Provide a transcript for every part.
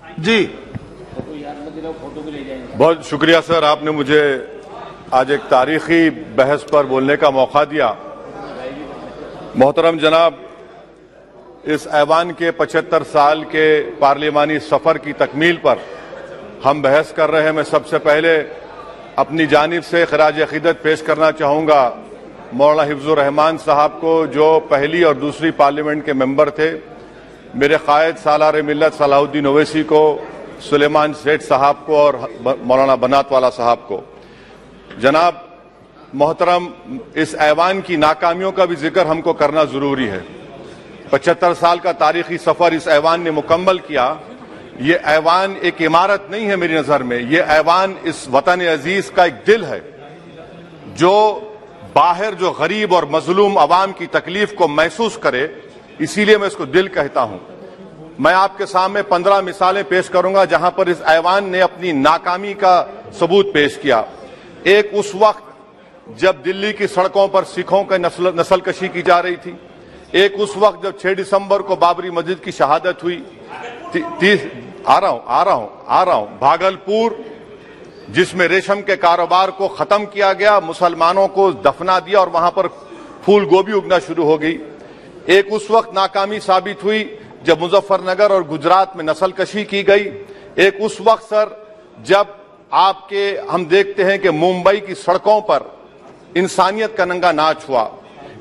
जी बहुत शुक्रिया सर, आपने मुझे आज एक तारीखी बहस पर बोलने का मौका दिया। मोहतरम जनाब, इस ऐवान के 75 साल के पार्लिमानी सफर की तकमील पर हम बहस कर रहे हैं। मैं सबसे पहले अपनी जानिब से खराज अकीदत पेश करना चाहूंगा मौलाना हिफ्जुर रहमान साहब को, जो पहली और दूसरी पार्लियामेंट के मेंबर थे, मेरे कायद सालार मिल्लत सलाहुद्दीन ओवैसी को, सुलेमान सेठ साहब को और मौलाना बनात वाला साहब को। जनाब मोहतरम, इस ऐवान की नाकामियों का भी जिक्र हमको करना जरूरी है। 75 साल का तारीखी सफर इस ऐवान ने मुकम्मल किया। ये ऐवान एक इमारत नहीं है मेरी नजर में, ये ऐवान इस वतन अजीज का एक दिल है, जो बाहर जो गरीब और मजलूम अवाम की तकलीफ को महसूस करे, इसीलिए मैं इसको दिल कहता हूं। मैं आपके सामने 15 मिसालें पेश करूंगा जहां पर इस ऐवान ने अपनी नाकामी का सबूत पेश किया। एक उस वक्त जब दिल्ली की सड़कों पर सिखों की नस्लकशी की जा रही थी। एक उस वक्त जब 6 दिसंबर को बाबरी मस्जिद की शहादत हुई। आ रहा हूं भागलपुर, जिसमें रेशम के कारोबार को खत्म किया गया, मुसलमानों को दफना दिया और वहां पर फूल गोभी उगना शुरू हो गई। एक उस वक्त नाकामी साबित हुई जब मुजफ्फरनगर और गुजरात में नस्लकशी की गई। एक उस वक्त सर जब हम देखते हैं कि मुंबई की सड़कों पर इंसानियत का नंगा नाच हुआ।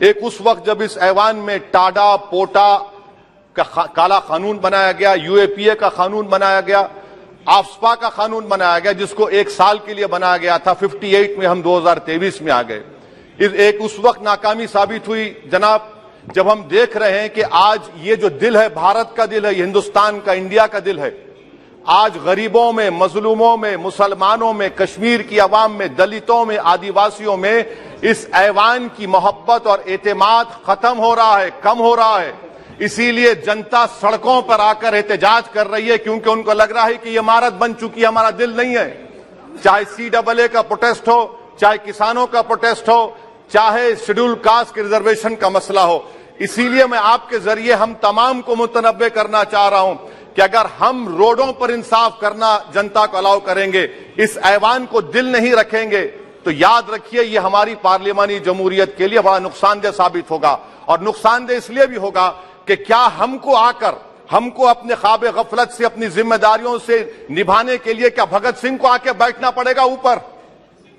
एक उस वक्त जब इस ऐवान में टाडा पोटा का काला कानून बनाया गया, यूएपीए का कानून बनाया गया, आफ्सपा का कानून बनाया गया, जिसको 1 साल के लिए बनाया गया था। 58 में हम 2023 में आ गए। एक उस वक्त नाकामी साबित हुई जनाब, जब हम देख रहे हैं कि आज ये जो दिल है, भारत का दिल है, हिंदुस्तान का, इंडिया का दिल है, आज गरीबों में, मजलूमों में, मुसलमानों में, कश्मीर की अवाम में, दलितों में, आदिवासियों में इस ऐवान की मोहब्बत और एतमाद खत्म हो रहा है, कम हो रहा है। इसीलिए जनता सड़कों पर आकर एहतजाज कर रही है, क्योंकि उनको लग रहा है कि ये इमारत बन चुकी है, हमारा दिल नहीं है। चाहे CAA का प्रोटेस्ट हो, चाहे किसानों का प्रोटेस्ट हो, चाहे शेड्यूल कास्ट के रिजर्वेशन का मसला हो। इसीलिए मैं आपके जरिए हम तमाम को मुतनब्बे करना चाह रहा हूं कि अगर हम रोडों पर इंसाफ करना जनता को अलाउ करेंगे, इस ऐवान को दिल नहीं रखेंगे, तो याद रखिए ये हमारी पार्लियामानी जमहूरियत के लिए बड़ा नुकसानदेह साबित होगा। और नुकसानदेह इसलिए भी होगा कि क्या हमको अपने ख्वाब गफलत से, अपनी जिम्मेदारियों से निभाने के लिए क्या भगत सिंह को आके बैठना पड़ेगा ऊपर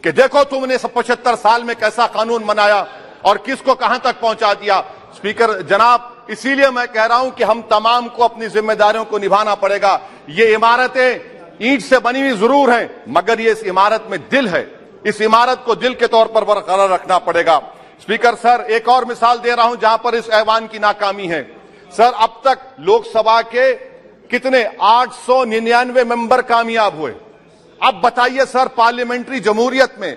कि देखो तुमने 75 साल में कैसा कानून बनाया और किसको कहां तक पहुंचा दिया। स्पीकर जनाब, इसीलिए मैं कह रहा हूं कि हम तमाम को अपनी जिम्मेदारियों को निभाना पड़ेगा। ये इमारतें ईंट से बनी हुई जरूर हैं, मगर ये इस इमारत में दिल है। इस इमारत को दिल के तौर पर बरकरार रखना पड़ेगा। स्पीकर सर, एक और मिसाल दे रहा हूं जहां पर इस ऐवान की नाकामी है। सर, अब तक लोकसभा के कितने 899 मेंबर कामयाब हुए। अब बताइए सर, पार्लियामेंट्री जमहूरियत में,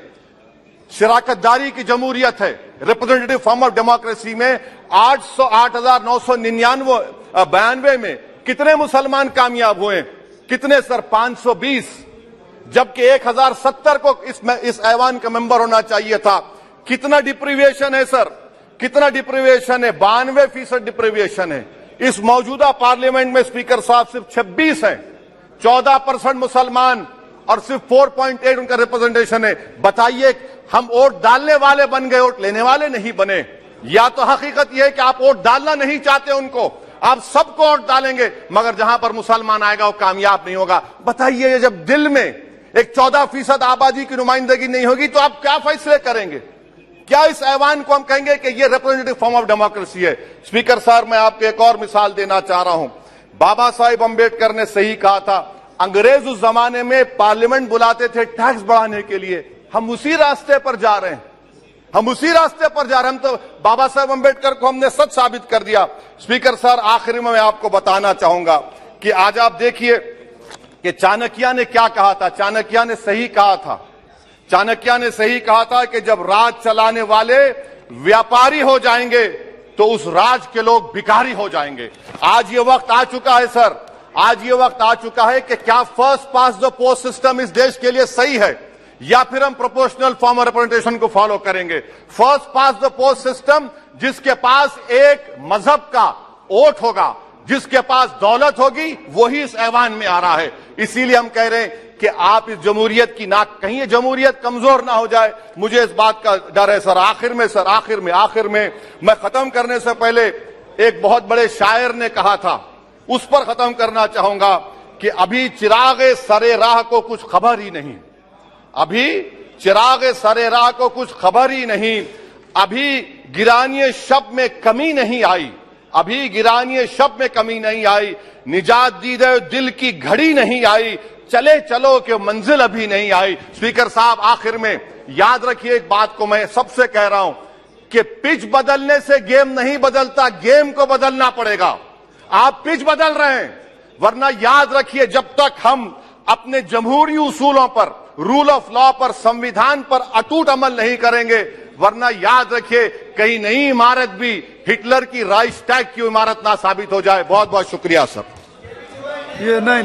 शराकतदारी की जमहूरियत है, रिप्रेजेंटेटिव फॉर्म ऑफ डेमोक्रेसी में 8,992 में कितने मुसलमान कामयाब हुए? कितने सर? 520, जबकि 1070 को इस ऐवान का मेंबर होना चाहिए था। कितना डिप्रीविएशन है सर? कितना डिप्रीविएशन है? 92% डिप्रीविएशन है। इस मौजूदा पार्लियामेंट में स्पीकर साहब सिर्फ 26 हैं, 14% मुसलमान और सिर्फ 4.8 उनका रिप्रेजेंटेशन है। बताइए, हम वोट डालने वाले बन गए, वोट लेने वाले नहीं बने। या तो हकीकत यह है कि आप वोट डालना नहीं चाहते उनको, आप सबको वोट डालेंगे, मगर जहां पर मुसलमान आएगा वो कामयाब नहीं होगा। बताइए, जब दिल में एक 14% आबादी की नुमाइंदगी नहीं होगी तो आप क्या फैसले करेंगे? क्या इस ऐवान को हम कहेंगे कि ये रिप्रेजेंटेटिव फॉर्म ऑफ डेमोक्रेसी है? स्पीकर साहब, मैं आपको एक और मिसाल देना चाह रहा हूं। बाबा साहेब अंबेडकर ने सही कहा था, अंग्रेज उस जमाने में पार्लियामेंट बुलाते थे टैक्स बढ़ाने के लिए। हम उसी रास्ते पर जा रहे हैं, हम तो बाबा साहेब अंबेडकर को हमने सच साबित कर दिया। स्पीकर सर, आखिरी में मैं आपको बताना चाहूंगा कि आज आप देखिए कि चाणक्य ने क्या कहा था। चाणक्य ने सही कहा था। चाणक्य ने सही कहा था कि जब राज चलाने वाले व्यापारी हो जाएंगे तो उस राज के लोग भिखारी हो जाएंगे। आज ये वक्त आ चुका है सर, आज ये वक्त आ चुका है कि क्या first pass the post system इस देश के लिए सही है या फिर हम प्रोपोर्शनल फॉर्म ऑफ रिप्रेजेंटेशन को फॉलो करेंगे। First pass the post system, जिसके पास एक मजहब का वोट होगा, जिसके पास दौलत होगी वही इस ऐवान में आ रहा है। इसीलिए हम कह रहे हैं कि आप इस जमहूरियत की नाक, कहीं ये जमहूरियत कमजोर ना हो जाए, मुझे इस बात का डर है। सर आखिर में मैं खत्म करने से पहले एक बहुत बड़े शायर ने कहा था, उस पर खत्म करना चाहूंगा कि अभी चिराग सरे राह को कुछ खबर ही नहीं, अभी चिराग सरे राह को कुछ खबर ही नहीं, अभी गिरानी शब में कमी नहीं आई, अभी गिरानी शब में कमी नहीं आई, निजात दीदे दिल की घड़ी नहीं आई, चले चलो कि मंजिल अभी नहीं आई। स्पीकर साहब आखिर में याद रखिए एक बात को मैं सबसे कह रहा हूं कि पिच बदलने से गेम नहीं बदलता, गेम को बदलना पड़ेगा। आप पिच बदल रहे हैं, वरना याद रखिए जब तक हम अपने जमहूरी उसूलों पर, रूल ऑफ लॉ पर, संविधान पर अटूट अमल नहीं करेंगे, वरना याद रखिए कहीं नई इमारत भी हिटलर की राइक्सटैग की इमारत ना साबित हो जाए। बहुत बहुत शुक्रिया सर। ये नहीं